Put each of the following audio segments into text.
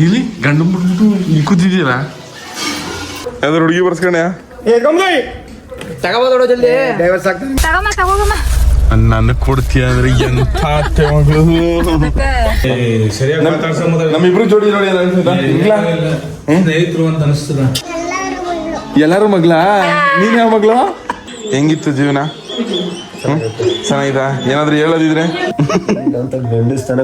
ಇಲ್ಲಿ ಗಂಡು ಬಿಟ್ಬಿಟ್ಟು ಇಲ್ಲಿ ಕೂತಿದ್ದೀರಾ ಯಾವ್ದಾರು ಹುಡುಗಿ ಬರ್ಸ್ಕೊಂಡ್ಯಾ ತಗೋಬೋದೋಡ ಜಲ್ದಿ ಡೈವರ್ಸ್ ಆಗ್ತದೆ. ತಗೋಗಮ್ಮ ನನ್ನ ಕೊಡ್ತೀಯ ಅಂದ್ರೆ ಎಂತ ಮಗಳು ನಮ್ಮಿಬ್ರು ಜೋಡಿ ನೋಡಿ ಸ್ನೇಹಿತರು ಅಂತ ಅನಿಸ್ತದ. ಎಲ್ಲಾರು ಮಗ್ಲಾ ನೀನ್ ಯಾವ ಮಗ್ಳು ಹೆಂಗಿತ್ತು ಜೀವನ ಚೆನ್ನಾಗಿದಾ ಏನಾದ್ರು ಹೇಳೋದಿದ್ರೆ ಗಂಡಸ್ತನ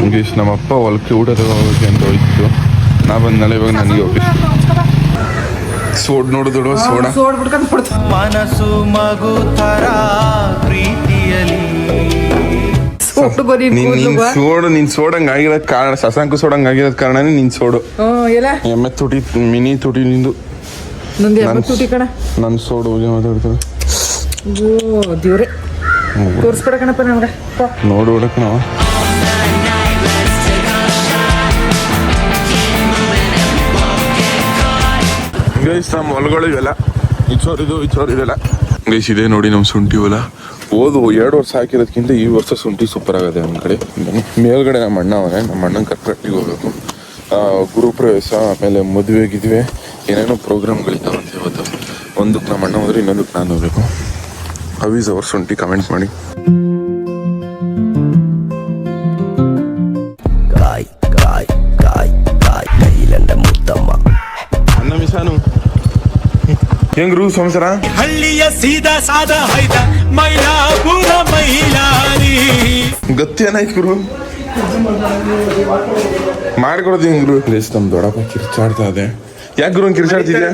ಇಂಗ್ಲೀಷ್ ನಮ್ಮಪ್ಪ ಹೊಲಕ್ಕೆ ಊಟ ತಗೋಬೇಕು ಅಂತ ಹೋಯ್ತು ನಾ ಬಂದ್ಮೇಲೆ ಇವಾಗ ನನಗೆ ಹೋಗಿ ಸೋಡ್ ನೋಡಿದೊಡುವ ಸೋಡ ಮನಸ್ಸು ಮಗು ತರ ಪ್ರೀತಿಯಲಿ ನೀನ್ ಸೋಡಂಗ್ ಆಗಿರೋದ್ ಕಾರಣ ಶಶಾಂಕು ಸೋಡಂಗ್ ಆಗಿರೋದ್ ಕಾರಣನೇ ನಿನ್ ಸೋಡು ಎಮ್ಮೆ ತುಟಿ ಮಿನಿ ತುಟಿ ನಿಂದು ನನ್ ಸೋಡು ಮಾತಾಡ್ತಾರೆ ದೇವ್ರೆ ತೋರ್ಸ್ಬೇಡ ಕಣಪ್ಪ ನಮ್ಗೆ ನೋಡು ಹುಡಕ್ ನಾವ ಗೈಸ್ ನಮ್ಮ ಹೊಲಗಳಿವೆಲ್ಲ ಇಚೋರಿದೆಲ್ಲ ಗೈಸ್ ಇದೆ ನೋಡಿ ನಮ್ಮ ಶುಂಠಿ ಹೊಲ ಓದು 2 ವರ್ಷ ಹಾಕಿರೋದಕ್ಕಿಂತ ಈ ವರ್ಷ ಶುಂಠಿ ಸೂಪರ್ ಆಗದೆ ನಮ್ಮ ಕಡೆ ಮೇಲ್ಗಡೆ ನಮ್ಮ ಅಣ್ಣ ಅವನೇ ನಮ್ಮ ಅಣ್ಣನ ಕರ್ಕಟ್ಟಿಗೆ ಹೋಗ್ಬೇಕು ಗುರುಪ್ರವೇಶ ಆಮೇಲೆ ಮದುವೆ ಗಿದ್ವೆ ಏನೇನೋ ಪ್ರೋಗ್ರಾಮ್ಗಳಿದ್ದಾವಂತೆ ಇವತ್ತು ಒಂದಕ್ಕೆ ನಮ್ಮ ಅಣ್ಣ ಹೋದ್ರೆ ಇನ್ನೊಂದಕ್ಕೆ ನಾನು ಹೋಗ್ಬೇಕು ಹೌ ಈಸ್ ಅವರ್ ಶುಂಠಿ ಕಮೆಂಟ್ ಮಾಡಿ ಅನ್ನ ಮಿಸಾನು ಹೆಂಗ್ರು ಸಂಸಾರ ಹಳ್ಳಿಯ ಸೀದಾ ಸಾದಾ ಹೈದ ಮೈಲಾಪುರ ಮೈಲಾರಿ ಗತ್ತಿ ಏನಾಯ್ತು ಗುರು ಮಾಡ್ಕೊಡೋದು ಹೆಂಗ್ರು ಪ್ಲೇಸ್ ನಮ್ ದೊಡ್ಡಪ್ಪ ಕಿರ್ಚಾಡ್ತಾ ಇದೆ ಯಾಕೆ ಗುರು ಕಿರ್ಚಾಡ್ತಿದ್ಯಾ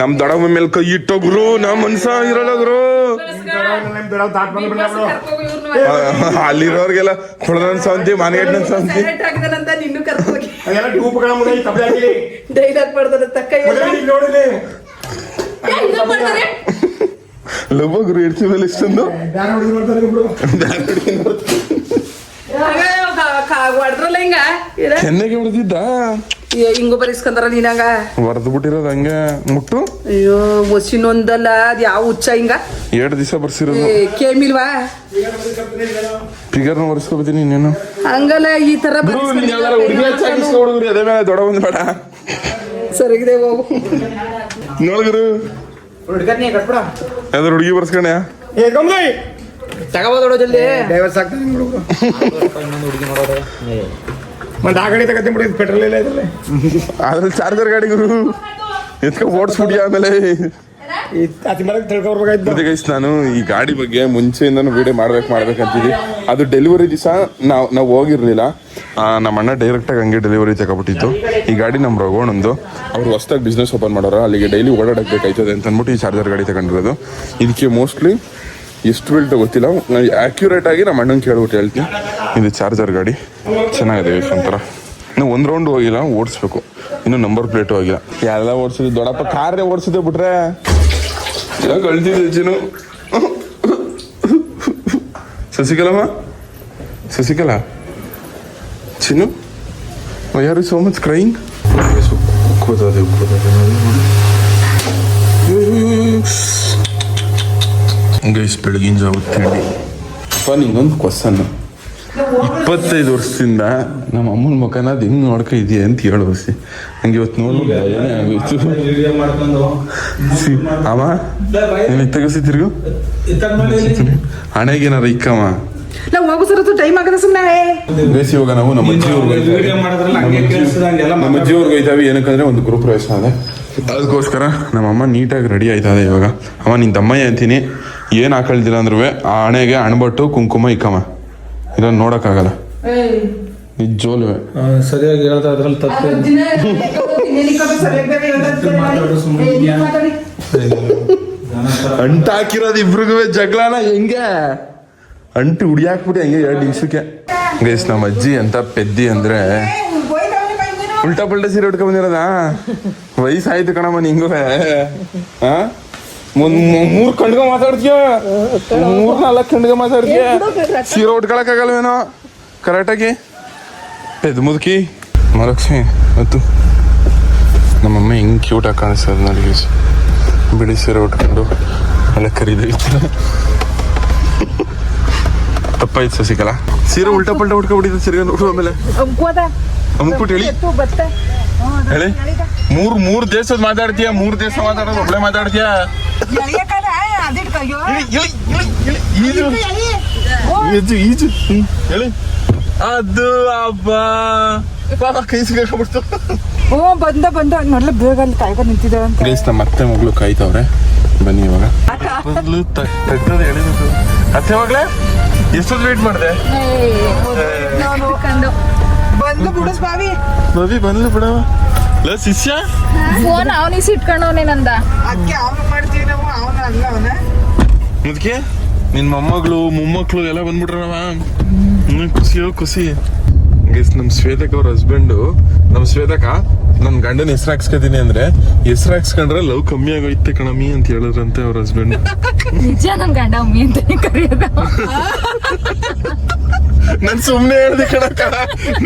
ನಮ್ ದೊಡ್ಡಪ್ಪ ಮೇಲೆ ಕೈ ಇಟ್ಟೋ ಗುರು ನಮ್ ಮನ್ಸ ಇರಲ್ಲ ಗುರು ಅಲ್ಲಿರೋರ್ಗೆಲ್ಲ ಕೊಡದನ್ ಸಂತಿ ಮನೆಗಡ್ನ ಸಂತಿ ಲವ್ ಗುರು ಇಡ್ತೀವಿ ಮೇಲೆ ಇಷ್ಟೊಂದು ಚೆನ್ನಾಗಿ ಹೊಡೆದಿದ್ದ ಹಿಂಗು ಬರಿಸ್ಕಂದ್ರ ನೀನಂಗ ಹೊಡೆದು ಬಿಟ್ಟಿರೋದು ಹಂಗೆ ಮುಟ್ಟು ಅಯ್ಯೋ ಒಸಿನೊಂದಲ್ಲ ಅದ್ ಯಾವ ಹುಚ್ಚ ಹಿಂಗ 2 ದಿವಸ ಬರ್ಸಿರೋದು ಕೇಮಿಲ್ವಾ ಫಿಗರ್ನ ಒರೆಸ್ಕೊಬತ್ತೀನಿ ನೀನು ಹಂಗಲ್ಲ ಈ ತರ ಹುಡುಗರು ಅದೇ ಮೇಲೆ ದೊಡ್ಡ ಬಂದ್ ಬೇಡ ಸರಿಗಿದೆ ಹೋಗು ನೋಡಿದ್ರು ಯಾವ್ದಾರು ಹುಡುಗಿ ಬರ್ಸ್ಕೊಂಡ್ಯಾ ತಗೋಬೋದೋಡ ಜಲ್ದಿ ಡೈವರ್ಸ್ ಆಗ್ತದೆ ಮತ್ತೆ ಆ ಗಾಡಿ ತಗತ್ತೆ ಬಿಡಿ ಪೆಟ್ರೋಲ್ ಇಲ್ಲ ಇದ್ರಲ್ಲಿ ಅದ್ರಲ್ಲಿ ಚಾರ್ಜರ್ ಗಾಡಿ ಗುರು ಎತ್ಕ ಓಡಿಸ್ಬಿಡಿ ಆಮೇಲೆ ತಿಳ್ಕೊಬೇಕಾಯ್ತು ಗೈಸ್ ನಾನು ಈ ಗಾಡಿ ಬಗ್ಗೆ ಮುಂಚೆಯಿಂದನೂ ವಿಡಿಯೋ ಮಾಡ್ಬೇಕಂತಿದ್ವಿ ಅದು ಡೆಲಿವರಿ ದಿವಸ ನಾವು ಹೋಗಿರ್ಲಿಲ್ಲ ನಮ್ಮ ಅಣ್ಣ ಡೈರೆಕ್ಟಾಗಿ ಹಂಗೆ ಡೆಲಿವರಿ ತಗೊಬಿಟ್ಟಿತ್ತು ಈ ಗಾಡಿ ನಮ್ಮ ರಘೋಣಂದು ಅವ್ರು ಹೊಸ್ದಾಗಿ ಬಿಸ್ನೆಸ್ ಓಪನ್ ಮಾಡೋರು ಅಲ್ಲಿಗೆ ಡೈಲಿ ಓಡಾಡಬೇಕಾಯ್ತದೆ ಅಂತ ಅಂದ್ಬಿಟ್ಟು ಈ ಚಾರ್ಜರ್ ಗಾಡಿ ತಗೊಂಡಿರೋದು ಇದಕ್ಕೆ ಮೋಸ್ಟ್ಲಿ ಎಷ್ಟು ಬಿಲ್ಟ್ ಗೊತ್ತಿಲ್ಲ ನಾನು ಆ್ಯಕ್ಯುರೇಟ್ ಆಗಿ ನಮ್ಮ ಅಣ್ಣನ ಕೇಳ್ಬಿಟ್ಟು ಹೇಳ್ತೀನಿ ಇದು ಚಾರ್ಜರ್ ಗಾಡಿ ಚೆನ್ನಾಗಿದೆ ಒಂಥರ ಇನ್ನು 1 ರೌಂಡ್ ಹೋಗಿಲ್ಲ ಓಡಿಸ್ಬೇಕು ಇನ್ನು ನಂಬರ್ ಪ್ಲೇಟು ಆಗಿಲ್ಲ ಎಲ್ಲ ಓಡಿಸಿದ್ವಿ ದೊಡ್ಡಪ್ಪ ಕಾರೇ ಓಡಿಸಿದೆ ಬಿಟ್ರೆ ಚೆನ್ನಾಗಿ ಕಳ್ತಿದ್ದೆ ಚಿನ್ನು ಶಶಿಕಲಾ ಚಿನ್ನು ಯಾರು ಸೋ ಮಚ್ ಕ್ರೈಂಗ್ ಗೈಸ್ ಬೆಳಗಿನ ಜಾವ ತಿಂಡಿ ಅಪ್ಪ ನಿಂಗೊಂದು ಕ್ವಶನ್ 25 ವರ್ಷದಿಂದ ನಮ್ಮ ಅಮ್ಮನ ಮುಖನ ಅದು ಹೆಂಗ್ ನೋಡ್ಕೊ ಇದೆಯಾ ಅಂತ ಹೇಳು ಬಸ್ಸಿ ಹಂಗೆ ಇವತ್ತು ನೋಡ್ಬಿಟ್ಟು ಏನೇ ಆಗೋಯ್ತು ಅವ ನೀನು ತೆಗಸಿ ತಿರ್ಗು ಹಣೆಗೇನಾರ ಇಕ್ಕಮ್ಮ ಟೈಮ್ ಆಗದ ಸುಮ್ಮನೆ ಬೇಸಿ ಇವಾಗ ನಾವು ನಮ್ಮ ಅಜ್ಜಿಯವ್ರಿಗೆ ಹೋಯ್ತಾವೆ ಏನಕ್ಕಂದ್ರೆ ಒಂದು ಗ್ರೂಪ್ ಪ್ರವೇಶ ಅದೇ ಅದಕ್ಕೋಸ್ಕರ ನಮ್ಮಮ್ಮ ನೀಟಾಗಿ ರೆಡಿ ಆಯ್ತದೆ ಇವಾಗ ಅಮ್ಮ ನಿನ್ ತಮ್ಮಯ್ಯ ಅಂತೀನಿ ಏನ್ ಹಾಕೊಳ್ತಿಲ್ಲ ಅಂದ್ರೂ ಆ ಹಣೆಗೆ ಅಣಬಟ್ಟು ಕುಂಕುಮ ಇಕ್ಕಮ್ಮ ಇದನ್ನ ನೋಡಕ್ಕಾಗಲ್ಲ ನಿಜೋಲ್ವೆ ಸರಿಯಾಗಿ ಹೇಳ್ತಾ ಅದ್ರಲ್ಲಿ ತಪ್ಪು ಅಂಟ ಹಾಕಿರೋದು ಇಬ್ರಿಗೂ ಜಗಳನ ಹೆಂಗೆ ಅಂಟು ಹುಡಿಯಾಕ್ಬಿಟ್ಟು ಹಂಗೆ 2 ನಿಮಿಷಕ್ಕೆ ಗೈಸ್ ನಮ್ಮ ಅಜ್ಜಿ ಅಂತ ಪೆದ್ದಿ ಅಂದ್ರೆ ಉಲ್ಟಾ ಪಲ್ಟಾ ಸೀರೆ ಉಟ್ಕೊಂಡ್ ಬಂದಿರೋದಾ ವಯಸ್ಸಾಯ್ತು ಕಣಮ್ಮ ನಿಂಗೂ 3 ಕಂಡ್ಗ ಮಾತಾಡ್ತೀಯ 3-4 ಕಂಡ್ಗ ಮಾತಾಡ್ತೀಯ ಸೀರೆ ಉಟ್ಕೊಳಕ್ಕಾಗಲ್ವೇನೋ ಕರೆಕ್ಟಾಗಿ ಪೆದ್ ಮುದುಕಿ ಮಲಕ್ಷ್ಮಿ ಮತ್ತು ನಮ್ಮಮ್ಮ ಹೆಂಗೆ ಕ್ಯೂಟಾಗಿ ಕಾಣಿಸ್ತದೆ ನೋಡಿ ಬಿಳಿ ಸೀರೆ ಉಟ್ಕೊಂಡು ಎಲ್ಲ ಕರಿದೈತೆ ದಪ್ಪ ಐತೆ ಸಸಿಕಲ ಸೀರೆ ಉಲ್ಟಾ ಪಲ್ಟಾ ಉಟ್ಕೊಬಿಟ್ಟಿದ್ದು ಸೀರೆ ನೋಡು ಆಮೇಲೆ ಅಂಕೋದ ಅಮ್ಬಿಟ್ಟು ಹೇಳಿ ಎತ್ತು ಬತ್ತ ಹೇಳಿ ಮೂರ್ ದೇಶದ ಮಾತಾಡ್ತೀಯ 3 ದೇಶ ಮಾತಾಡೋದು ಒಬ್ಳೆ ಮಾತಾಡ್ತೀಯ ಈಜು ಹೇಳಿ ಅದು ಅಬ್ಬಾ ಕೈ ಸಿಗಾಕ್ಬಿಡ್ತು ಓ ಬಂದ ಮೊದ್ಲು ಬೇಗ ಅಲ್ಲಿ ಕಾಯ್ಕೊಂಡು ನಿಂತಿದ್ದಾವೆ ಅಂತ ಗೈಸ್ ನಮ್ಮ ಅತ್ತೆ ಮಗಳು ಕಾಯ್ತವ್ರೆ ಬನ್ನಿ ಇವಾಗ ಮೊದಲು ತೆಗ್ದದ ಹೇಳಿದ್ರು ಅತ್ತೆ ಮಗಳೇ ಎಷ್ಟೊತ್ತು ವೇಟ್ ಮಾಡಿದೆ ಬಂದು ಬಿಡಿಸ್ ಬಾವಿ ಬವಿ ಬಂದ್ಲು ಬಿಡವ ಲ ಶಿಷ್ಯ ಫೋನ್ ಅವನಿಗೆ ಇಟ್ಕೊಂಡವನೇ ನಂದ ಅದಕ್ಕೆ ಅವನು ಮಾಡ್ತೀವಿ ನಾವು ಅವನು ಅಲ್ಲ ಅವನ ಮುದ್ಕೆ ನಿನ್ ಮೊಮ್ಮಗಳು ಮೊಮ್ಮಕ್ಳು ಎಲ್ಲ ಬಂದ್ಬಿಟ್ರವ ಖುಷಿ ಗೈಸ್ ನಮ್ ಶ್ವೇತಕ್ ಅವ್ರ ಹಸ್ಬೆಂಡು ನಮ್ ಶ್ವೇತಕ ನನ್ ಗಂಡನ ಹೆಸರು ಹಾಕ್ಸ್ಕೊತೀನಿ ಅಂದ್ರೆ ಹೆಸರು ಹಾಕ್ಸ್ಕೊಂಡ್ರೆ ಲವ್ ಕಮ್ಮಿ ಆಗೋಯ್ತೆ ಕಣಮಿ ಅಂತ ಹೇಳಿದ್ರಂತೆ ಅವ್ರ ಹಸ್ಬೆಂಡ್ ನಿಜ ನನ್ ಗಂಡ ಅಮ್ಮಿ ಅಂತಾನೆ ಕರೆಯೋದು ನನ್ ಸುಮ್ನೆ ಹೇಳ್ದೆ ಕಣಕ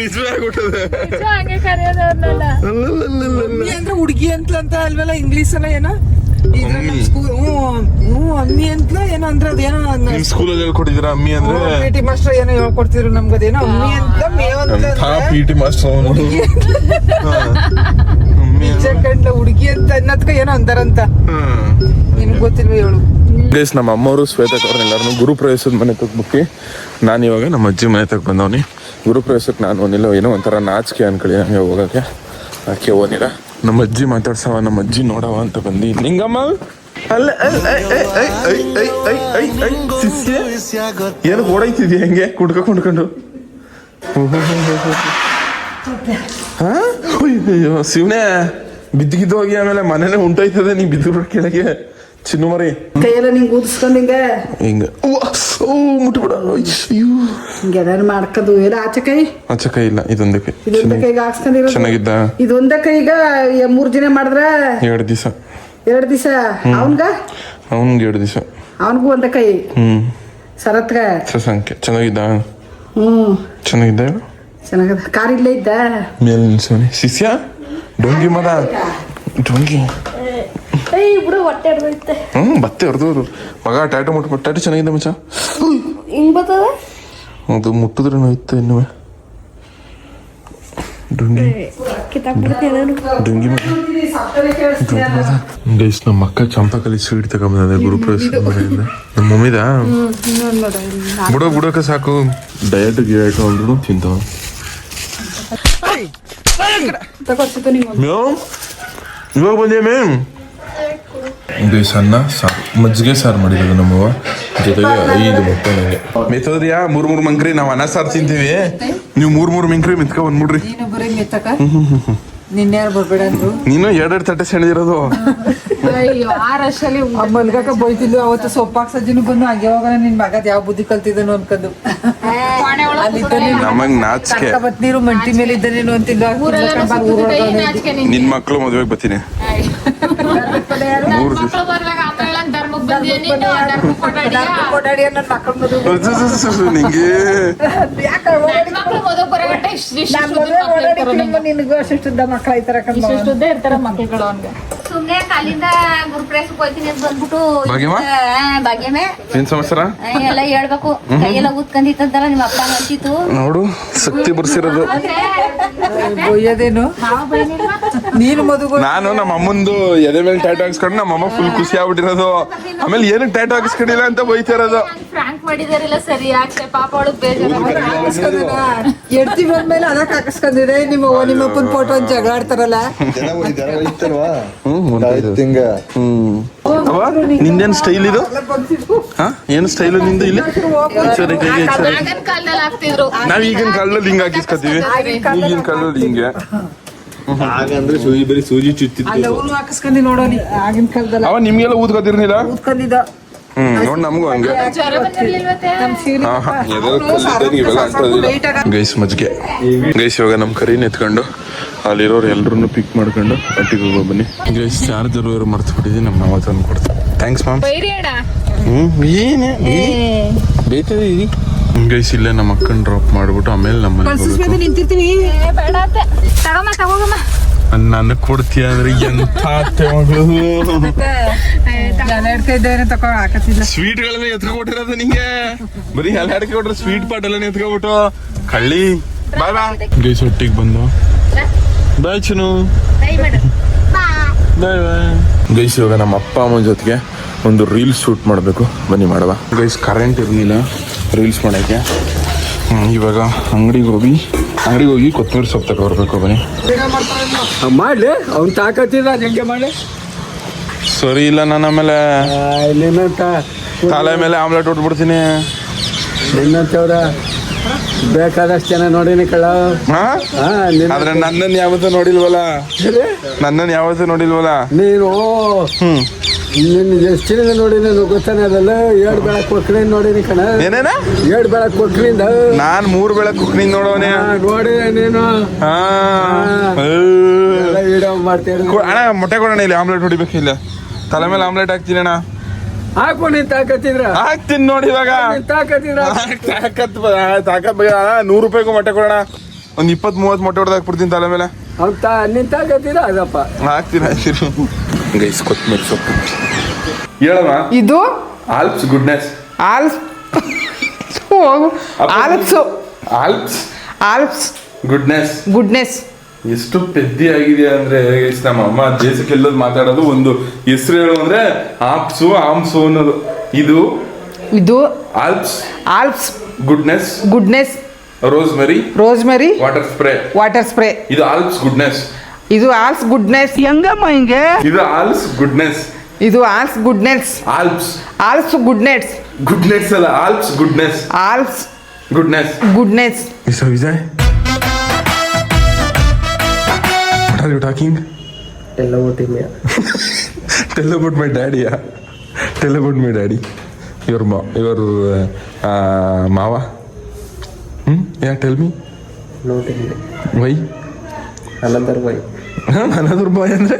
ನಿಜವೇ ಆಗ್ಬಿಟ್ಟದೆ ಹಂಗೆ ಕರೆಯೋದು ಅವ್ರನ್ನೆಲ್ಲ ಅಂದ್ರೆ ಹುಡುಗಿ ಅಂತ ಅಲ್ವಲ್ಲ ಇಂಗ್ಲಿಷ್ ಅಲ್ಲ ಏನೋ ಅಮ್ಮಿ. ಅಮ್ಮಿ ಅಂತ ಏನೋ ಅಂದ್ರೆ ಅದೇನೋ ನಿಮ್ ಸ್ಕೂಲಲ್ಲಿ ಹೇಳ್ಕೊಟ್ಟಿದ್ರ ಅಮ್ಮಿ ಅಂದ್ರೆ ಪಿ.ಟಿ. ಮಾಸ್ಟರ್ ಏನೋ ಹೇಳ್ಕೊಡ್ತಿದ್ರು ನಮ್ಗೆ ಅದೇನೋ ಅಮ್ಮಿ ಅಂತ ಮೇವ್ ಅಂತ PT ಮಾಸ್ಟರ್ ಅವನು ಕಂಡ ಹುಡುಗಿ ಅಂತ ಅನ್ನೋದ್ಕ ಏನೋ ಅಂತಾರಂತ ನಿಮ್ಗೆ ಗೊತ್ತಿಲ್ವ ಹೇಳು ಗೈಸ್ ನಮ್ಮ ಅಮ್ಮವರು ಶ್ವೇತಕ್ ಅವ್ರನ್ನೆಲ್ಲರೂ ಗುರುಪ್ರವೇಶದ ಮನೆ ತಗ್ಬಿಟ್ಟು ನಾನು ಇವಾಗ ನಮ್ಮ ಅಜ್ಜಿ ಮನೆ ತಗ ಬಂದವನಿ ಗುರುಪ್ರವೇಶಕ್ಕೆ ನಾನು ಓನಿಲ್ಲ ಏನೋ ಒಂಥರ ನಾಚಿಕೆ ಅನ್ಕೊಳ್ಳಿ ಹಂಗೆ ಹೋಗಕ್ಕೆ ಆಕೆ ಓನಿಲ್ಲ ನಮ್ಮ ಅಜ್ಜಿ ಮಾತಾಡ್ಸವ ನಮ್ಮ ಅಜ್ಜಿ ನೋಡವ ಅಂತ ಬಂದು ನಿಂಗಮ್ಮ ಅಲ್ಲ ಶಿಷ್ಯ ಏನು ಓಡೈತಿದ್ಯಾ ಹೆಂಗೆ ಕುಡ್ಕೊಂಡು ಹಾ ಅಯ್ಯೋ ಶಿವನೇ ಬಿದ್ದಿದ್ದು ಹೋಗಿ ಆಮೇಲೆ ಮನೇನೆ ಉಂಟೋಯ್ತದೆ ನೀ ಬಿದ್ದು ಕೆಳಗೆ ಚಿನ್ನು ಮರಿ ಕೈಯೆಲ್ಲ ನಿಂಗೆ ಊದಿಸ್ಕೊಂಡು ಹಿಂಗ ಓ ಮುಟ್ಬಿಡ ಹಿಂಗೆಲ್ಲ ಮಾಡ್ಕೊಂಡು ಎಲ್ಲ ಆಚೆ ಕೈ ಆಚೆ ಕೈ ಇಲ್ಲ ಇದೊಂದೇ ಕೈ ಇದೊಂದ ಕೈಗೆ ಹಾಕ್ಸ್ಕೊಂಡಿರೋ ಚೆನ್ನಾಗಿದ್ದ ಇದೊಂದ ಕೈಗ 3 ದಿನ ಮಾಡಿದ್ರ 2 ದಿವಸ 2 ದಿವಸ ಅವನ್ಗ ಅವನ್ಗೆ 2 ದಿವಸ ಅವನ್ಗೂ ಒಂದ ಕೈ ಸರತ್ಗ ಸಂಖ್ಯೆ ಚೆನ್ನಾಗಿದ್ದ ಹ್ಮ್ ಚೆನ್ನಾಗಿದ್ದ ಹೇಳು ಚೆನ್ನಾಗದ ಕಾರ್ ಇಲ್ಲೇ ಇದ್ದ ಮೇಲೆ ನಿಲ್ಸೋನಿ ಶಿಷ್ಯ ಡೊಂಗಿ ಮದ ಡೊಂಗಿ ಬಿಡು ಹೊಟ್ಟೆ ಹಿಡ್ದೈತೆ ಬತ್ತೆ ಹೊರದವ್ರು ಮಗ ಟ್ಯಾಟು ಮುಟ್ಬಿಟ್ಟು ಟ್ಯಾಟು ಚೆನ್ನಾಗಿದೆ ಮಚ್ಚ ಹಿಂಗ್ ಬರ್ತದ ಅದು ಮುಟ್ಟಿದ್ರೆ ನೋಯ್ತು ಇನ್ನೂ ಡೊಂಗಿ ಡೊಂಗಿ ಮದ ಗೈಸ್ ನಮ್ಮ ಅಕ್ಕ ಚಂಪಕಲಿ ಸ್ವೀಟ್ ತಗೊಂಬಂದ ಗುರುಪ್ರವೇಶ ಮನೆಯಿಂದ ನಮ್ಮ ಮಮ್ಮಿದ ಬುಡೋಕ ಸಾಕು ಡಯಟ್ ಗಿಯಟ್ ಅಂದ್ರೂ ತಿಂತಾವ ಮ್ಯಾಮ್ ಇವಾಗ ಬಂದೆ ಮ್ಯಾಮ್ ಗೈಸ್ ಅನ್ನ ಸಾರು ಮಜ್ಜಿಗೆ ಸಾರು ಮಾಡಿರೋದು ನಮ್ಮವ್ವ ಜೊತೆಗೆ 5 ಮೊಟ್ಟೆ ನನಗೆ ಮೆತ್ತೋದ್ರಿಯಾ 3 ಮಂಕ್ರಿ ನಾವು ಅನ್ನ ಸಾರು ತಿಂತೀವಿ ನೀವು 3 ಮಂಕ್ರಿ ಮೆತ್ಕೊ ಬಂದ್ಬಿಡ್ರಿ ನೀನು ಬರೀ ಮೆತ್ತಕ ನಿನ್ನೆ ಯಾರು ಬರ್ಬೇಡ ಅಂದ್ರು ನೀನು 2 ತಟ್ಟೆ ಸೆಣದಿರೋದು ಅಯ್ಯೋ ಆ ರಶಲ್ಲಿ ಮಲ್ಗಕ ಬೋಯ್ತಿದ್ಲು ಅವತ್ತು ಸೊಪ್ಪಾಕ್ ಸಜ್ಜಿನೂ ಬಂದು ಹಾಗೆ ಹೋಗೋಣ ನಿನ್ ಮಗದ್ ಯಾವ ಬುದ್ಧಿ ಕಲ್ತಿದ್ದನು ಅನ್ಕೊಂಡು ನಮಗ್ ನಾಚಿಕೆ ನೀರು ಮಂಟಿ ಮೇಲೆ ಇದ್ದನೇನು ಅಂತಿಲ್ಲ ನಿನ್ ಮಕ್ಳು ಮದ್ವೆಗೆ ಬರ್ತೀನಿ 3 ದಿವಸ ಓಡಾಡಿ ನನ್ನ ಮಕ್ಕಳ ಮದುವೆ ನಿಂಗೆ ನಿನಗೂ ಅಷ್ಟಿದ್ದ ಮಕ್ಕಳ ಐತರ ಇರ್ತಾರ ಮಕ್ಕಳು ಅವ್ನ್ಗೆ ಸುಮ್ನೆ ಕಾಲಿಂದ ಗುರುಪ್ರವೇಶಕ್ಕೆ ಹೋಗ್ತೀನಿ ಅಂತ ಬಂದ್ಬಿಟ್ಟು ಭಾಗ್ಯಮ್ಮ? ಭಾಗ್ಯಮೇ ಏನ್ ಸಮಸ್ಯೆ ಎಲ್ಲ ಹೇಳ್ಬೇಕು ಕೈಯೆಲ್ಲ ಊದ್ಕೊಂಡಿತ್ತಂತಾರ ನಿಮ್ಮ ಅಪ್ಪ ಅಂತಿತ್ತು ನೋಡು ಶಕ್ತಿ ಬರ್ಸಿರೋದು ಬೊಯ್ಯದೇನು ನೀನು ಮದುವೆ ನಾನು ನಮ್ಮ ಅಮ್ಮಂದು ಎದೆ ಮೇಲೆ ಟ್ಯಾಟು ಹಾಕ್ಸ್ಕೊಂಡು ನಮ್ಮ ಅಮ್ಮ ಫುಲ್ ಖುಷಿ ಆಗ್ಬಿಟ್ಟಿರೋದು ಆಮೇಲೆ ಏನಕ್ಕೆ ಟ್ಯಾಟು ಹಾಕಿಸ್ಕೊಂಡಿಲ್ಲ ಅಂತ ಬೈತಾ ಇರೋದು ಫ್ರಾಂಕ್ ಮಾಡಿದಾರಿಲ್ಲ ಸರಿ ಯಾಕೆ ಪಾಪ ಅವಳು ಬೇಜಾರು ಎಡ್ತಿ ಬಂದ್ಮೇಲೆ ಅದಕ್ಕೆ ಹಾಕಿಸ್ಕೊಂಡಿದೆ ನಿಮ್ಮಪ್ಪನ ಫೋಟೋ ಒಂದು ಜಗಳ ಆಡ್ತಾರಲ್ಲ ನಿಂದೇನ್ ಸ್ಟೈಲ್ ಇದು ಹಾ ಏನು ಸ್ಟೈಲ್ ನಿಂದು ಇಲ್ಲಿ ಆಗಿನ ಕಾಲದಲ್ಲಿ ಆಗ್ತಿದ್ರು ನಾವ್ ಈಗಿನ ಕಾಲದಲ್ಲಿ ಹಿಂಗ್ ಹಾಕಿಸ್ಕೊತೀವಿ ಈಗಿನ ಕಾಲದಲ್ಲಿ ಹಿಂಗೆ ಹಾಗಂದ್ರೆ ಬರೀ ಸೂಜಿ ಚುತ್ತಿತ್ತು ಅಲ್ಲ ಅವನು ಹಾಕಿಸ್ಕೊಂಡಿ ನೋಡೋನಿ ಆಗಿನ ಕಾಲದಲ್ಲಿ ಅವ ನಿಮ್ಗೆಲ್ಲ ಊದ್ಕೋತಿರ್ನಿಲ್ಲ ಊದ್ಕೊಂಡಿದ್ದ ನೋಡ್ ನಮಗೂ ಹಂಗೆ ಜ್ವರ ಬಂದಿರ್ಲಿಲ್ವತ್ತೆ ನಮ್ ಸೀರೆ ಗೈಸ್ ಮಜ್ಜಿಗೆ ಗೈಸ್ ಇವಾಗ ನಮ್ಮ ಕರಿನ ಎತ್ಕೊಂಡು ಅಲ್ಲಿರೋರು ಎಲ್ರು ಪಿಕ್ ಮಾಡ್ಕೊಂಡು ಒಟ್ಟಿಗೆ ಹೋಗೋ ಬನ್ನಿ ಗೈಸ್ ಚಾರ್ಜರ್ ಮರ್ತು ಬಿಟ್ಟಿದ್ದೀನಿ ನಮ್ಮ ಮಾವ ತಂದು ಕೊಡ್ತಾರೆ ಥ್ಯಾಂಕ್ಸ್ ಮಾಮ್ ಬೈರಿ ಅಣ್ಣ ಏನೇ ಬೇಯ್ತದೆ ಗೈಸ್ ಇಲ್ಲೇ ನಮ್ಮ ಅಕ್ಕನ ಡ್ರಾಪ್ ಮಾಡ್ಬಿಟ್ಟು ಆಮೇಲೆ ನಮ್ಮಲ್ಲಿ ನಿಂತಿರ್ತೀವಿ ಬೇಡ ಅತ್ತೆ ತಗಮ್ಮ ತಗೋಗಮ್ಮ ನನಗೆ ಕೊಡ್ತೀಯ ಅಂದ್ರೆ ಎಂಥ ಅತ್ತೆ ಮಗಳು. ಜನ ಇಡ್ತಾ ಇದ್ದೇನೆ ತಕೋ ಹಾಕತ್ತಿಲ್ಲ. ಸ್ವೀಟ್ಗಳನ್ನ ಎತ್ಕೊಬಿಟ್ಟಿರೋದು ನಿಂಗೆ, ಬರೀ ಎಲ್ಲ ಅಡಿಕೆ ಕೊಟ್ರೆ ಸ್ವೀಟ್ ಪಾಟ್ ಎಲ್ಲ ಎತ್ಕೊಬಿಟ್ಟು ಕಳ್ಳಿ. ಬಾಯ್ ಬಾಯ್ ಗೈಸ್, ಒಟ್ಟಿಗೆ ಬಂದು ಬಾಯ್ ಚುನು, ಬಾಯ್ ಬಾಯ್ ಗೈಸ್. ಇವಾಗ ನಮ್ಮ ಅಪ್ಪ ಅಮ್ಮನ ಜೊತೆಗೆ ಒಂದು ರೀಲ್ಸ್ ಶೂಟ್ ಮಾಡಬೇಕು, ಬನ್ನಿ ಮಾಡುವ ಗೈಸ್. ಕರೆಂಟ್ ಇರಲಿಲ್ಲ ರೀಲ್ಸ್ ಮಾಡೋಕ್ಕೆ. ಇವಾಗ ಅಂಗಡಿಗೆ ಹೋಗಿ ಕೊತ್ತಂಬರಿ ಸೊಪ್ಪು ತಗೊಬರ್ಬೇಕು, ಬನ್ನಿ. ಮಾಡ್ಲಿ ಅವ್ನು ತಾಕತ್ತಿದ ಹೆಂಗೆ ಮಾಡಿ ಸರಿ ಇಲ್ಲ, ನಾನು ಆಮೇಲೆ ನಿನ್ನಂತ ತಲೆ ಮೇಲೆ ಆಮ್ಲೆಟ್ ಉಟ್ಬಿಡ್ತೀನಿ. ನಿನ್ನಂತವ್ರ ಬೇಕಾದಷ್ಟು ಜನ ನೋಡಿನಿ ಕಳ್ಳ. ಆದ್ರೆ ನನ್ನನ್ನು ಯಾವತ್ತೂ ನೋಡಿಲ್ವಲ್ಲ. ನೀನು ನಿನ್ನ ಎಷ್ಟು ಚಿನ್ನದ ನೋಡಿನಿ ಗೊತ್ತಾನೆ ಅದಲ್ಲ. 7 ಬೆಳಕ್ ಕೊಕ್ಕಿನ ನೋಡಿನಿ ಕಣ. ಏನೇನ 7 ಬೆಳಕ್ ಕೊಕ್ಕಿನಿಂದ ನಾನ್ 3 ಬೆಳಕ್ ಕುಕ್ನಿಂದ ನೋಡೋನೆ. ನೋಡಿ ನೀನು ವಿಡಿಯೋ ಮಾಡ್ತೀನಿ. ಅಣ್ಣ ಮೊಟ್ಟೆ ಕೊಡೋಣ, ಇಲ್ಲಿ ಆಮ್ಲೆಟ್ ಹೊಡಿಬೇಕು. ಇಲ್ಲ ತಲೆ ಮೇಲೆ ಆಮ್ಲೆಟ್ ಹಾಕ್ತೀನಿ ಅಣ್ಣ. ಹಾಕು ನೀನ್ ತಾಕತ್ತಿದ್ರ ಹಾಕ್ತೀನಿ ನೋಡಿ. ಇವಾಗ ತಾಕತ್ತಿದ್ರ ತಾಕತ್ ಬಗ್ಗೆ 100 ರೂಪಾಯಿಗೂ ಮೊಟ್ಟೆ ಕೊಡೋಣ. ಒಂದ್ 20-30 ಮೊಟ್ಟೆ ಹೊಡೆದು ಹಾಕ್ಬಿಡ್ತೀನಿ ತಲೆ ಮೇಲೆ. ನಿನ್ ತಾಕತ್ತಿರ ಅದಪ್ಪ ಹಾಕ್ತೀನಿ. ಗೈಸ್ ಕೊತ್ತಂಬರಿ ಸೊಪ್ಪು ಹೇಳಮ್ಮ. ಇದು ಆಲ್ಪ್ಸ್ ಗುಡ್ನೆಸ್. ಆಲ್ಪ್ಸ್ ಗುಡ್ನೆಸ್ ಎಷ್ಟು ಪೆದ್ದಿ ಆಗಿದೆ ಅಂದ್ರೆ ನಮ್ಮ ಅಮ್ಮ ದೇಶಕ್ಕೆಲ್ಲದ್ ಮಾತಾಡೋದು ಒಂದು ಹೆಸರು ಹೇಳು ಅಂದ್ರೆ ಆಮ್ಸು ಅನ್ನೋದು. ಇದು Alps goodness rosemary water spray. ಇದು ಆಲ್ಪ್ಸ್ ಗುಡ್ನೆಸ್. ಹೆಂಗಮ್ಮ ಹಿಂಗೆ? ಇದು ಆಲ್ಪ್ಸ್ ಗುಡ್ನೆಸ್ ಅಲ್ಲ, Alps goodness. Vijay, what are you talking? Tell about him. Tell about my daddy. Tell about my daddy. Your Mava. Yeah, tell me. No, tell me. Why? Another boy. Another boy ಅಂದ್ರೆ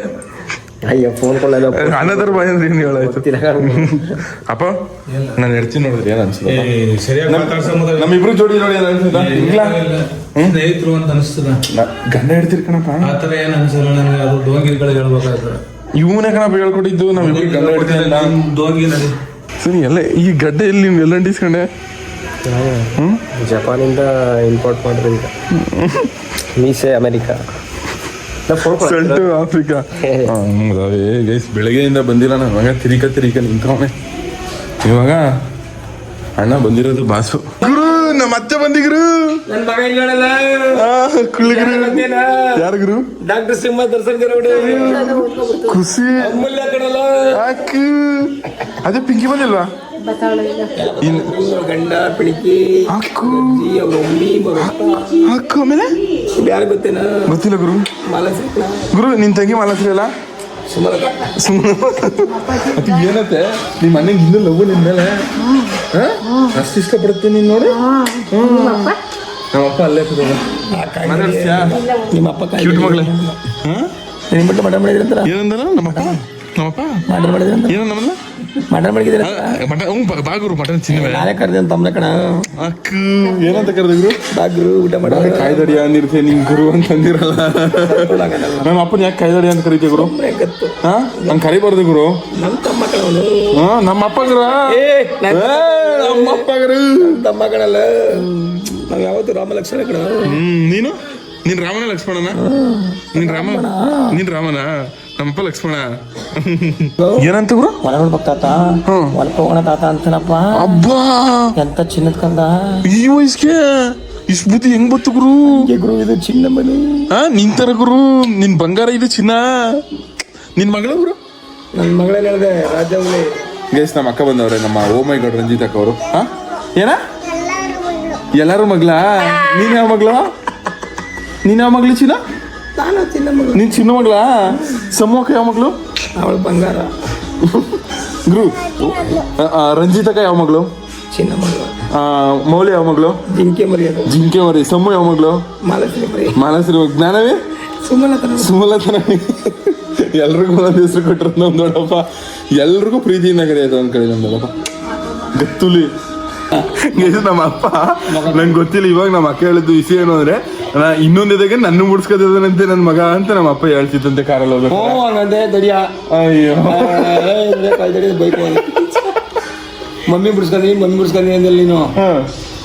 ಅಯ್ಯ phone ಕೊಳ್ಳಲ್ಲ. Another ಬಾಯ್ ಅಂದ್ರೆ ಏನು ಹೇಳಾಯ್ತು ಅಪ್ಪ? ನಾನು ಹೇಳ್ತೀನಿ ನೋಡಿದ್ರೆ ಏನು ಅನ್ಸುತ್ತೆ? ನಮ್ಮಿಬ್ರು ಜೋಡಿ ನೋಡಿ ಏನು ಅನ್ಸುತ್ತಾ? ಸ್ನೇಹಿತರು ಅಂತ ಅನಿಸ್ತದ. ಗಂಡ ಹೇಳ್ತೀರಿ ಕಣಪ್ಪ. ಆ ಥರ ಏನು ಅನ್ಸಲ್ಲ ನನಗೆ. ಅದು ಡೋಂಗಿಗಳು ಹೇಳ್ಬೇಕಾದ್ರೆ ಇವನೇ ಕಣಪ್ಪ ಹೇಳ್ಕೊಟ್ಟಿದ್ದು. ನಮ್ಮಿಬ್ರು ಗಂಡ ಹೇಳ್ತೀನಿ ಡೋಂಗಿ ನಡಿ. ಸರಿ, ಎಲ್ಲ ಈ ಗಡ್ಡೆ ಎಲ್ಲಿ ನೀವು ಎಲ್ಲ ಅಂಟಿಸ್ಕೊಂಡೆ? ಜಪಾನಿಂದ ಇಂಪೋರ್ಟ್ ಮಾಡಿದ್ರಿಂದ. ಮೀಸೆ ಅಮೆರಿಕಾ, ಸೆಂಟು ಆಫ್ರಿಕಾ. ಗೈಸ್, ಬೆಳಗ್ಗೆಯಿಂದ ಬಂದಿಲ್ಲ ನನ್ನ ಮಗ. ತಿರಿಕ ನಿಂತವನೆ. ಇವಾಗ ಅಣ್ಣ ಬಂದಿರೋದು ಬಾಸು. ಗುರು, ನಮ್ಮ ಅತ್ತೆ ಬಂದಿದ್ರು. ನನ್ನ ಮಗ ಇಲ್ಲೋಡಲ್ಲ. ಯಾರು ಗುರು? ಡಾಕ್ಟರ್ ಸಿಂಹ ದರ್ಶನ್ ಖುಷಿ ಅಮೂಲ್ಯ ಕಣಲ್ಲ. ಅದೇ ಪಿಂಕಿ ಬಂದಿಲ್ವಾ? ಗಂಡ ಪಿಳಿಕಿ ಹಾಕು ಆಮೇಲೆ ಯಾರು ಗೊತ್ತೇನಾ? ಗೊತ್ತಿಲ್ಲ ಗುರು. ಮಾಲಶ್ರೀ ಗುರು, ನಿನ್ ತಂಗಿ ಮಾಲಶ್ರೀ ಅಲ್ಲ? ಸುಮ್ಮನೆ ಅದು ಏನತ್ತೆ ನಿಮ್ಮ ಅಣ್ಣಂಗೆ ಇನ್ನೂ ಲವ್ ನಿನ್ ಮೇಲೆ ಅಷ್ಟು ಇಷ್ಟಪಡುತ್ತೆ ನೀನ್ ನೋಡಿ. ನಮ್ಮಪ್ಪ ಅಲ್ಲೇ ನಿಮ್ಮಪ್ಪ ಕ್ಯೂಟ್ ಮಗಳೇ. ನಿಮ್ಮಟ್ಟು ಮಟನ್ ಮಾಡಿದ್ರಂತ. ಏನಂದಲ್ಲ ನಮ್ಮಪ್ಪ ಮಟನ್ ಮಾಡಿದ್ರಂತ. ಏನೋ ನಮ್ಮನ್ನ ಮಟನ್ ಮಾಡಿದ್ರ ಬಾಗುರು ಮಟನ್ ಚಿನ್ನ ನಾನೇ ಕರೆದ ತಮ್ಮನ ಕಣ. ಅಕ್ಕ ಏನಂತ ಕರೆದ್ರು? ಬಾಗ್ರು ಊಟ ಮಾಡ ಕಾಯ್ದಡಿ ಅಂದಿರ್ತೆ ನಿಮ್ ಗುರು ಅಂತಂದಿರಲ್ಲ. ನಮ್ಮ ಅಪ್ಪನ ಯಾಕೆ ಕಾಯ್ದಡಿ ಅಂತ ಕರಿತೀವಿ ಗುರು? ನಂಗೆ ಕರಿಬಾರ್ದು ಗುರು. ನಮ್ಮ ತಮ್ಮ ಕಣ. ನಮ್ಮ ಅಪ್ಪ ಗುರು. ನಮ್ಮ ಅಪ್ಪ ಗುರು ತಮ್ಮ ಕಣಲ್ಲ. ನಾವ್ ಯಾವತ್ತು ರಾಮ ಲಕ್ಷ್ಮಣ ಕಣ. ನೀನ್ ರಾಮನ ಲಕ್ಷ್ಮಣನ? ನೀನ್ ರಾಮನ? ನಮ್ಮಪ್ಪ ಲಕ್ಷ್ಮಣ. ಏನಂತ ಗುರು? ಹೊಲ ನೋಡ್ಬೇಕ ತಾತ, ಹೊಲಕ್ಕೆ ಹೋಗೋಣ ತಾತ ಅಂತನಪ್ಪ. ಅಬ್ಬಾ, ಎಂತ ಚಿನ್ನದ ಕಂದ. ಈ ವಯಸ್ಸಿಗೆ ಇಷ್ಟು ಬುದ್ಧಿ ಹೆಂಗ್ ಬತ್ತು ಗುರು? ಗುರು, ಇದು ಚಿನ್ನ ಮನೆ. ನಿನ್ ತರ ಗುರು, ನಿನ್ ಬಂಗಾರ ಇದು ಚಿನ್ನ. ನಿನ್ ಮಗಳ ಗುರು? ನನ್ನ ಮಗಳೇ ಹೇಳಿದೆ ರಾಜವಳಿ. ಗೈಸ್, ನಮ್ಮ ಅಕ್ಕ ಬಂದವ್ರೆ, ನಮ್ಮ ಓಮೈಗೌಡ ರಂಜಿತ್ ಅಕ್ಕ ಅವರು. ಏನ ಎಲ್ಲಾರು ಮಗ್ಲ? ನೀನ್ ಯಾವ ಮಗ್ಲ? ಚಿನ್ನ? ನಾನು ಚಿನ್ನ ಮಗಳು. ನೀನ್ ಚಿನ್ನ ಮಗ್ಲ? ಸಮ್ಮಕ್ಕ ಯಾವ ಮಗಳು? ಅವಳು ಬಂಗಾರ. ಗುರು, ರಂಜಿತ್ ಅಕ್ಕ ಯಾವ ಮಗಳು? ಚಿನ್ನ ಮಗಳು. ಮೌಲಿ ಯಾವ ಮಗಳು? ಜಿಂಕೆ ಮರಿ. ಸಮ್ಮು ಯಾವ ಮಗಳು? ಮಾಲಶ್ರೀ. ಜ್ಞಾನವೇ? ಸುಮಲತನ. ಎಲ್ರಿಗೂ ಒಂದೊಂದು ಹೆಸರು ಕೊಟ್ಟರು ನಮ್ ದೊಡ್ಡಪ್ಪ. ಎಲ್ರಿಗೂ ಪ್ರೀತಿಯಿಂದ ಕರೆಯೋದು ಒಂದ್ ಕಡೆ ನಮ್ ದೊಡ್ಡಪ್ಪ. ಗತ್ತುಲಿ. ನಮ್ಮ ಅಪ್ಪ ನಂಗೆ ಗೊತ್ತಿಲ್ಲ. ಇವಾಗ ನಮ್ಮ ಅಕ್ಕ ಹೇಳಿದ್ದು ವಿಷಯ ಏನು ಅಂದ್ರೆ, ಇನ್ನೊಂದ್ ಎದೆಗೆ ನನ್ನ ಮುಡ್ಸ್ಕೊತದಂತೆ ನನ್ ಮಗ ಅಂತ ನಮ್ಮ ಅಪ್ಪ ಹೇಳ್ತಿತ್ತಂತೆ ಕಾರಲ್ಲಿ ಹೋಗ್ಬೇಕು. ಹಂಗಂದೆ ದಡಿಯ ಅಯ್ಯೋ ಬೈಕ್ ಮಮ್ಮಿ ಬಿಡ್ಸ್ಕೊಂಡಿ ಅಂದಲ್ಲಿ ನೀನು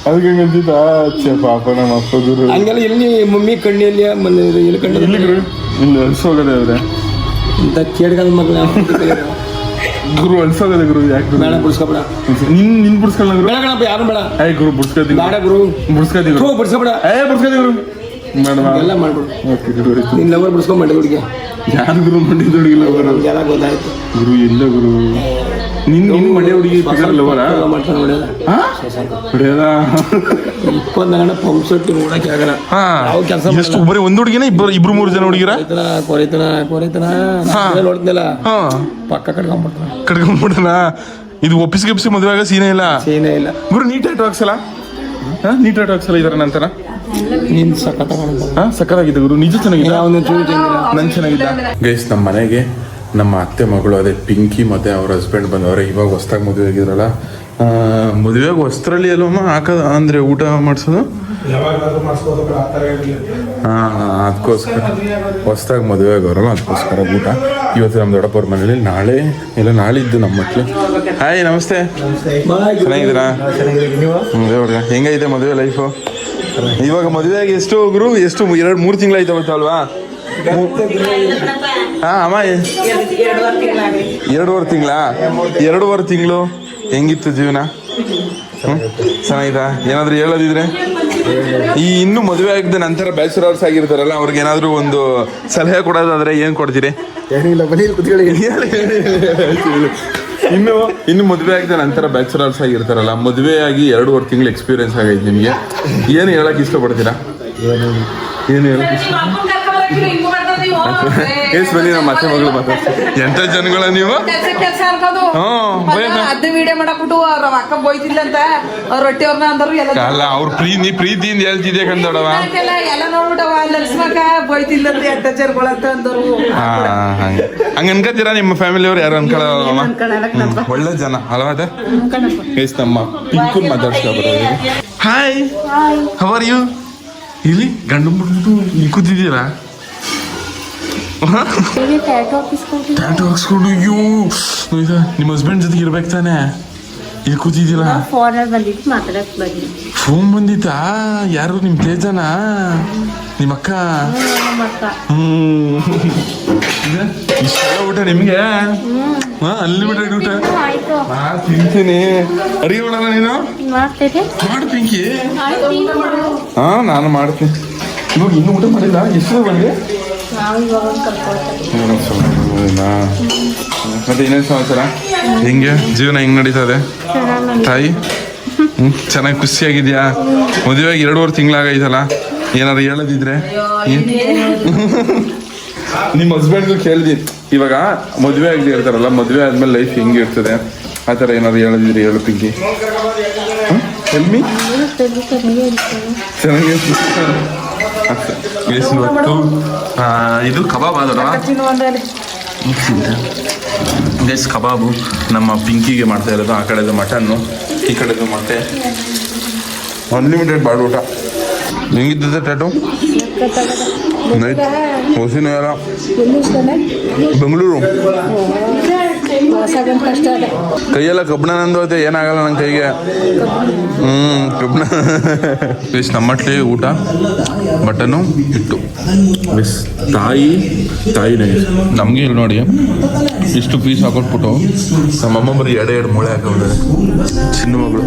ಅದಕ್ಕೆ ಹಂಗಂತಿದ್ದ. ಅಚ್ಚೆ ಪಾಪ ನಮ್ಮ ಅಪ್ಪ ಗುರು. ಹಂಗೆಲ್ಲ ಎಲ್ಲಿ ಮಮ್ಮಿ ಕಣ್ಣಲ್ಲಿ ಎಲ್ಲಿ ಕಣ್ಣು ಇಲ್ಲಿ ಗುರು ಇಲ್ಲಿ ಅಲ್ಸೋಗದೆ ಅವ್ರೆ ಇಂಥ ಕೇಡ್ಗಲ್ ಮಗ್ನ ಗುರು ಅಲ್ಸೋಗದೆ ಗುರು. ಯಾಕೆ ಬೇಡ ಬಿಡ್ಸ್ಕೊಬೇಡ ನಿನ್ ಬಿಡ್ಸ್ಕೊಳ್ಳ ಗುರು. ಬೇಡ ಕಣಪ್ಪ ಯಾರು ಬೇಡ. ಗುರು ಬಿಡ್ಸ್ಕೊತೀನಿ. ಬೇಡ ಗುರು ಬಿಡ್ಸ್ಕೊತೀನಿ ಗುರು. ಬಿಡ್ಸ್ಕೊಬೇಡ. ಬಿಡ್ಸ್ಕೊತೀನಿ ಗುರು. ಮೇಡಮ್ ಎಲ್ಲ ಮಾಡ್ಬಿಡು. ಓಕೆ ಗುರು. ನಿನ್ನ ಲವರ್ ಬಿಡ್ಸ್ಕೊಂಡ್ ಹುಡುಗಿ ಯಾರು ಗುರು ಮಂಡ್ಯದ ಹುಡುಗಿ ಲವರ್? ಎಲ್ಲ ಗೊತ್ತಾಯ್ತು ಗುರು ಇಲ್ಲ ಗುರು. ನಿನ್ ಮಂಡ್ಯ ಹುಡುಗಿ ಲವರ ಮಾಡ್ಕೊಂಡು ಹೊಡೆಯೋದ ಹೊಡೆಯೋದ 20 ಗಂಟೆ ಪಂಪ್ ಸೆಟ್ ನೋಡಕ್ಕೆ ಆಗಲ್ಲ. ಯಾವ ಕೆಲಸ ಎಷ್ಟು ಬರೀ ಒಂದ್ ಹುಡುಗಿನ ಇಬ್ರು ಮೂರು ಜನ ಹುಡುಗಿರ ಕೊರಿತನ ನೋಡ್ತಿಲ್ಲ ಪಕ್ಕ ಕಟ್ಕೊಂಡ್ಬಿಟ್ಟನ. ಇದು ಒಪ್ಪಿಸಿ ಮದುವೆ ಆಗ ಸೀನೇ ಇಲ್ಲ. ಗುರು ನೀಟಾಗಿ ಹಾಕ್ಸಲ್ಲ. ನೀಟಾಗಿ ಹಾಕ್ಸಲ್ಲ ಇದರ ನಂತರ ನೀನ್ ಸಖತ್ ಸಕ್ಕತ್ತಾಗಿದೆ ಗುರು. ನಿಜ ಚೆನ್ನಾಗಿದೆ. ನನ್ ಚೆನ್ನಾಗಿದ್ದ. ಗೈಸ್ ನಮ್ಮ ಮನೆಗೆ ನಮ್ಮ ಅತ್ತೆ ಮಗಳು ಅದೇ ಪಿಂಕಿ ಮತ್ತೆ ಅವ್ರ ಹಸ್ಬೆಂಡ್ ಬಂದವ್ರೆ. ಇವಾಗ ಹೊಸ್ದಾಗಿ ಮದುವೆ ಆಗಿದ್ರಲ್ಲ. ಮದುವೆಗೆ ಹೊಸ್ತ್ರಲ್ಲಿ ಎಲ್ಲಮ್ಮ ಹಾಕೋದು ಅಂದ್ರೆ ಊಟ ಮಾಡಿಸೋದು. ಅದಕ್ಕೋಸ್ಕರ ಹೊಸ್ದಾಗಿ ಮದುವೆ ಆಗೋರಲ್ಲ ಅದಕ್ಕೋಸ್ಕರ ಊಟ. ಇವತ್ತು ನಮ್ಮ ದೊಡ್ಡಪ್ಪವ್ರ ಮನೇಲಿ ನಾಳೆ ಇಲ್ಲ ನಾಳಿದ್ದು ನಮ್ಮ ಮಕ್ಳು. ಹಾಯ್ ನಮಸ್ತೆ. ಚೆನ್ನಾಗಿದ್ದೀರಾ? ಹೆಂಗೈತೆ ಮದುವೆ ಲೈಫು? ಇವಾಗ ಮದುವೆಯಾಗಿ ಎಷ್ಟು ಗುರು? ಎಷ್ಟು 2-3 ತಿಂಗಳಾಯ್ತು ಅವತ್ತಲ್ವಾ? ಅಮ್ಮ 2.5 ತಿಂಗಳು ಹೆಂಗಿತ್ತು ಜೀವನ? ಚೆನ್ನಾಗಿತ್ತಾ? ಏನಾದ್ರು ಹೇಳೋದಿದ್ರೆ ಈ ಇನ್ನು ಮದುವೆ ಆಗಿದ್ದ ನಂತರ ಬ್ಯಾಚುಲರ್ಸ್ ಆಗಿರ್ತಾರಲ್ಲ ಅವ್ರಿಗೆ ಏನಾದ್ರು ಒಂದು ಸಲಹೆ ಕೊಡೋದಾದ್ರೆ ಏನ್ ಕೊಡ್ತೀರಿ? ಇನ್ನು ಮದುವೆ ಆಗಿದ ನಂತರ ಬ್ಯಾಚುಲರ್ಸ್ ಆಗಿರ್ತಾರಲ್ಲ, ಮದುವೆ ಆಗಿ 2.5 ತಿಂಗಳು ಎಕ್ಸ್ಪೀರಿಯನ್ಸ್ ಆಗೈತೆ ನಿಮಗೆ, ಏನು ಹೇಳಕ್ ಇಷ್ಟಪಡ್ತೀರಾ? ಏನು ಹೇಳಕ್ ಇಷ್ಟ? ಬನ್ನಿ ನಮ್ಮ ಅತ್ತೆ ಮಗಳು ಮಾತಾಡ್ತಾರೆ. ಎಂತ ಜನಗಳ ನೀವು? ಅದು ವಿಡಿಯೋ ಮಾಡಕ್ಬಿಟ್ಟು ಅವ್ರ ಅಕ್ಕ ಬೋಯ್ತಿಲ್ಲ ಅಂತ ಅವ್ರ ರೊಟ್ಟಿ ಅವ್ರನ್ನ ಅಂದರು ಎಲ್ಲ ಅಲ್ಲ ಅವ್ರ ಪ್ರೀತಿಯಿಂದ ಹೇಳ್ತಿದ್ದೆ ಕಂದೋಡವ ಎಲ್ಲ ನೋಡ್ಬಿಟ್ಟವ ಲಕ್ಷ್ಮಕ್ಕ ಬೋಯ್ತಿಲ್ಲ ಅಂತ ಎಂತ ಜನಗಳಂತ ಅಂದರು. ಹಂಗ ಅನ್ಕೋತೀರಾ? ನಿಮ್ಮ ಫ್ಯಾಮಿಲಿ ಅವ್ರು ಯಾರು ಅನ್ಕೊಳ್ಳಲ್ಲ? ಒಳ್ಳೆ ಜನ ಅಲ್ವಾ? ಎಸ್ ನಮ್ಮ ಪಿಂಕುನ್ ಮಾತಾಡ್ಸ್ಕೊಬರೋದು. Hi, how are you? ಇಲ್ಲಿ ಗಂಡು ಬಿಟ್ಬಿಟ್ಟು ಇಲ್ಲಿ ಕೂತಿದ್ದೀರಾ? ಟ್ಯಾಟೂ ಹಾಕ್ಸ್ಕೊಂಡು ಅಯ್ಯೋ ನಿಮ್ಮ ಹಸ್ಬೆಂಡ್ ಜೊತೆಗೆ ಇರ್ಬೇಕು ತಾನೆ? ಇಲ್ಲಿ ಕೂತಿದ್ದೀರಾ? ಫೋನ್ ಬಂದಿತ್ತಾ? ಯಾರು ನಿಮ್ ತೇಜನ? ನಿಮ್ಮ ಅಕ್ಕ? ಇಷ್ಟೆಲ್ಲ ಊಟ ನಿಮ್ಗೆ? ಅನ್ಲಿಮಿಟೆಡ್ ಊಟ ತಿಂತೀನಿ. ಅಡಿಗೆ ಮಾಡೋಣ ನೀನು? ಮಾಡು ಪಿಂಕಿ. ನಾನು ಮಾಡ್ತೀನಿ. ಇವಾಗ ಇನ್ನೂ ಊಟ ಮಾಡಿಲ್ಲ. ಎಷ್ಟು ಬಂದೆ? ಮತ್ತೆ ಇನ್ನೇನು ಸಮಾಚಾರ? ಹೆಂಗೆ ಜೀವನ ಹೆಂಗ್ ನಡೀತದೆ ತಾಯಿ? ಚೆನ್ನಾಗಿ ಖುಷಿಯಾಗಿದ್ಯಾ? ಮದುವೆಗೆ 2.5 ತಿಂಗಳಾಗೈತಲ್ಲ, ಏನಾರು ಹೇಳೋದಿದ್ರೆ? ನಿಮ್ಮ ಹಸ್ಬೆಂಡ್ಗೂ ಕೇಳಿದಿ ಇವಾಗ ಮದುವೆ ಆಗಲಿ ಇರ್ತಾರಲ್ಲ, ಮದುವೆ ಆದ್ಮೇಲೆ ಲೈಫ್ ಹೆಂಗೆ ಇರ್ತದೆ ಆ ಥರ ಏನಾದ್ರು ಹೇಳೋದಿದ್ರೆ ಹೇಳು ಪಿಂಕಿ. ಎಲ್ಮಿ ಚೆನ್ನಾಗಿ ಇದು ಕಬಾಬ್ ಆದಲ್ವಾ? ಗೈಸ್ ಕಬಾಬು ನಮ್ಮ ಪಿಂಕಿಗೆ ಮಾಡ್ತಾ ಇರೋದು. ಆ ಕಡೆದು ಮಟನ್ನು, ಈ ಕಡೆದು ಮೊಟ್ಟೆ. ಅನ್ಲಿಮಿಟೆಡ್ ಬಾಡೂಟ. ಹೆಂಗಿದ್ದದೆ ಟ್ಯಾಟು? ಹೊಸಿನ ಬೆಂಗಳೂರು. ಕೈಯೆಲ್ಲ ಕಬ್ಬಣ ನಂದೋತೆ, ಏನಾಗಲ್ಲ ನನ್ನ ಕೈಗೆ. ಕಬ್ಬಣ. ಬೇಸ್ ನಮ್ಮಟ್ಲಿ ಊಟ, ಮಟನ್ನು ಇಟ್ಟು ಬೇಸ್. ತಾಯಿನೇ ನಮಗೆ ಇಲ್ಲಿ ನೋಡಿ ಇಷ್ಟು ಪೀಸ್ ಹಾಕೊಟ್ಬಿಟ್ಟು ನಮ್ಮಮ್ಮ ಬರೀ 2 ಮೂಳೆ ಹಾಕೊಂಡಿದ್ದಾರೆ. ಚಿನ್ನ ಮಗಳು.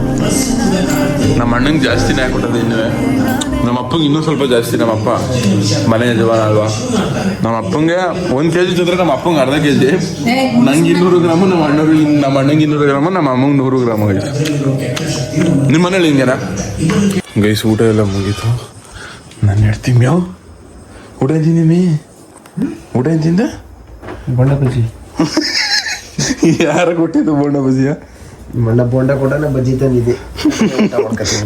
ನಮ್ಮ ಅಣ್ಣಂಗೆ ಜಾಸ್ತಿನೇ ಹಾಕೊಟ್ಟದೆ. ಇನ್ನೂ ನಮ್ಮ ಅಪ್ಪಂಗೆ ಇನ್ನೂ ಸ್ವಲ್ಪ ಜಾಸ್ತಿ. ನಮ್ಮ ಅಪ್ಪ ಮನೆ ಯಜಮಾನ ಅಲ್ವಾ? ನಮ್ಮ ಅಪ್ಪಂಗೆ 1 kg ತಂದ್ರೆ ನಮ್ಮ ಅಪ್ಪಂಗೆ ಅರ್ಧ kg. ನಂಗೆ 200 ಗ್ರಾಮು, ನಮ್ಮ ಅಣ್ಣಂಗೆ 200 ಗ್ರಾಮು, ನಮ್ಮ ಅಮ್ಮಂಗೆ 100 ಗ್ರಾಮು. ಗೈಸ್ ನಿಮ್ಮ ಮನೇಲಿ ಹಿಂಗೇನಾ? ಗೈಸ್ ಊಟ ಎಲ್ಲ ಮುಗೀತು. ನಾನು ಹೇಳ್ತೀನಿ ಯಾವ ಊಟ ತಿಂದೀನಿ. ಊಟ ಏನು ತಿಂದ? ಬೋಂಡ ಬಜ್ಜಿ. ಯಾರ ಕೊಟ್ಟಿದ್ದು ಬೋಂಡ ಬಜ್ಜಿಯ? ಮಣ್ಣ ಬೋಂಡ ಕೊಟ್ಟ ಬಜ್ಜಿ ತಂದಿದ್ದೆ.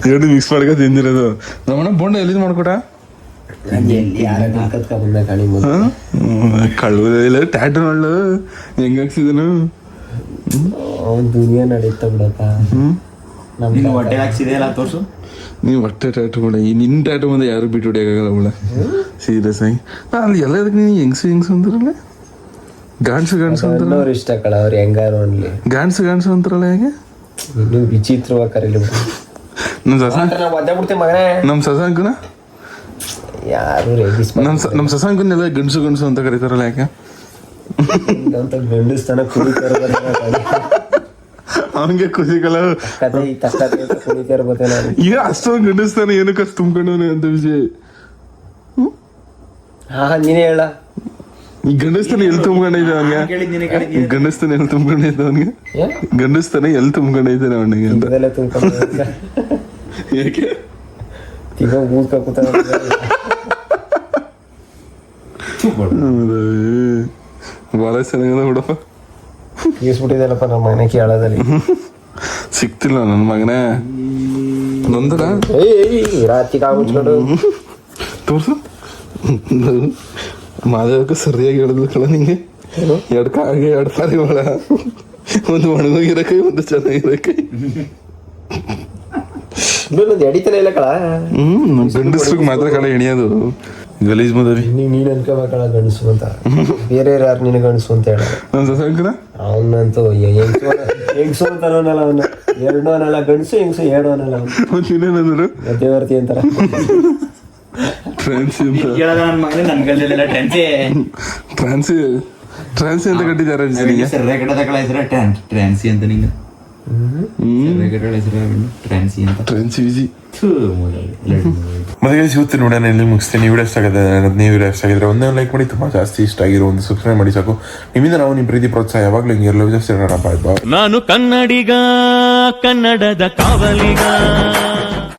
2 ಮಿಕ್ಸ್ ಮಾಡ್ಕೊ ತಿಂದಿರೋದು. ನಮ್ಮಣ್ಣ ಬೋಂಡ ಎಲ್ಲಿದ್ ಮಾಡ್ಕೊಟ? ಕಳ್ಳುದಿಲ್ಲ ಟ್ಯಾಟು ನೋಡ್ಲು ಹೆಂಗ ಹಾಕ್ಸಿದನು. ದುನಿಯಾ ನಡೀತಾ ಬಿಡಪ್ಪ. ನಿನ್ ಹೊಟ್ಟೆ ಹಾಕ್ಸಿದೆ ಎಲ್ಲ ತೋರ್ಸು. ನೀವು ಹೊಟ್ಟೆ ಟ್ಯಾಟು ಮಾಡ ಈ ನಿನ್ನ ಟ್ಯಾಟು ಮುಂದೆ ಯಾರು ಬಿಟ್ಟು ಹೊಡಿಯೋಕ್ಕಾಗಲ್ಲ ಅವಳ ಸೀರಿಯಸ್ ಆಗಿ. ಅಲ್ಲಿ ಎಲ್ಲದಕ್ಕೆ ನೀನು ಹೆಂಗ್ಸು ಅಂತಾರಲ್ಲ, ಗಾಣ್ಸು ಅಂತಾರಲ್ಲ, ಅವ್ರು ಇಷ್ಟ ಕಳ ಅವ್ರು ಹೆಂಗಾರು ಅನ್ಲಿ, ಗಾಣ್ಸು ಅಂತಾರಲ್ಲ ಹೇಗೆ ನೀವು ವಿಚಿತ್ರವಾಗಿ ಕರೀಲಿ ನಮ್ಮ ಸಸಾಂಕ ಒದ್ದಾಡ್ಬಿಡ್ತೀವಿ ಮಗನೇ. ನಮ್ಮ ಸಸಾಂಕನ ಯಾರು ರೇಗಿಸ್ ನಮ್ಮ ಸಸಾಂಕನೆಲ್ಲ ಗಂಡಸು ಅಂತ ಕರೀತಾರಲ್ಲ ಯಾಕೆ? ಅಂತ ಗಂಡಸ್ತನ ಕುಡಿತಾರ ಅವನಿಗೆ ಖುಷಿಗಲ್ಲ ಕುಡಿತಾರ ಬರ್ತೇನೆ. ಈಗ ಅಷ್ಟೊಂದು ಗಂಡಸ್ತಾನೆ ಏನಕ್ಕೆ ಅಷ್ಟು ತುಂಬ್ಕೊಂಡವನೆ ಅಂತ ವಿಷಯ. ಹಾ ನೀನೇ ಹೇಳ. ಈ ಗಂಡಸ್ತಾನೆ ಎಲ್ಲಿ ತುಂಬ್ಕೊಂಡೈತೆ ಅವನಿಗೆ? ಗಂಡಸ್ತಾನೆ ಎಲ್ಲಿ ತುಂಬ್ಕೊಂಡೈತೆ ಅವನಿಗೆ? ಗಂಡಸ್ತಾನೆ ಎಲ್ಲಿ ತುಂಬ್ಕೊಂಡೈತಾನೆ ಅವನಿಗೆ ಅಂತ ಯಾಕೆ ಈಗ ಊದ್ಕ ಕೂತ ಭಾಳ ಚೆನ್ನಾಗದ ಬಿಡಪ್ಪ. ಈಸ್ಬಿಟ್ಟಿದೆಲ್ಲಪ್ಪ ನಮ್ಮ ಮನೆ ಕೇಳೋದಲ್ಲಿ. ಸಿಕ್ತಿಲ್ಲ ನನ್ನ ಮಗನೇ ನೊಂದರ ರಾತ್ರಿ ಕಾಮಿಸ್ಕೊಂಡು ತೋರ್ಸು. ಮಾದೇವಕ್ಕೆ ಸರಿಯಾಗಿ ಹೇಳಿದ್ಲು ಕಳ ನಿಂಗೆ. ಎರಡು ಕಾಗೆ ಎರಡು ಪಾರಿ ಒಳ, ಒಂದು ಒಣಗೋಗಿರೋ ಕೈ, ಒಂದು ಚೆನ್ನಾಗಿರೋ ಕೈ. ಇನ್ನೊಂದು ಎಡಿತಾನೆ ಇಲ್ಲ ಕಳ. ಗಂಡಸ್ರಿಗೆ ಮಾತ್ರ ಕಳ ಎಣಿಯೋದು ಗಲೀಜ್ ಮದವಿ. ನೀನ್ ಅನ್ಕೋಬೇಕಲ್ಲ ಗಂಡಸು ಅಂತ, ಬೇರೆ ಯಾರು ನಿನ್ನ ಗಂಡಸು ಅಂತ ಹೇಳ. ನಮ್ಮ ಸಸಾಂಕನ ಅವನಂತೂ ಹೆಂಗ್ಸು ಅಂತ ಅನ್ನೋನಲ್ಲ, ಅವನ ಎರಡು ಅನ್ನಲ್ಲ, ಗಂಡಸು ಹೆಂಗ್ಸು ಎರಡು ಅನ್ನಲ್ಲ, ಅವನು ಇನ್ನೇನಂದ್ರು ಮಧ್ಯವರ್ತಿ ಅಂತಾರ. ಟ್ರಾನ್ಸಿ ಅಂತ ನನ್ನ ಮಗನೇ ನನ್ ಗಲ್ಲೆಲ್ಲ ಟ್ರಾನ್ಸಿ ಅಂತ ಕಟ್ಟಿದ್ದಾರೆ ಸರ್ರೆ ಕಟ್ಟದ ಕಳ ಹೆಸರ ಟ್ರಾನ್ಸಿ ಅಂತ ನಿಂಗೆ ಟ್ರಾನ್ಸಿ ಅಂತ ಟ್ರಾನ್ಸಿ ವಿಜಿ ಮದುವೆ ಇವತ್ತು ನೋಡೋಣ ಇಲ್ಲಿ ಮುಗಿಸ್ತೀನಿ. ವಿಡಿಯೋ ಇಷ್ಟ ಆಗಿದೆ, ನೀವು ವಿಡಿಯೋ ಇಷ್ಟ ಆಗಿದ್ರೆ ಒಂದೇ ಲೈಕ್ ಮಾಡಿ, ತುಂಬ ಜಾಸ್ತಿ ಇಷ್ಟ ಆಗಿರೋ ಒಂದು ಸಬ್ಸ್ಕ್ರೈಬ್ ಮಾಡಿ ಸಾಕು. ನಿಮ್ಮಿಂದ ನಾವು ನಿಮ್ಮ ಪ್ರೀತಿ ಪ್ರೋತ್ಸಾಹ ಯಾವಾಗಲೂ ಹಿಂಗಿರಲು ಜಾಸ್ತಿ. ನಾನು ಕನ್ನಡಿಗ, ಕನ್ನಡದ ಕಾವಲಿಗ.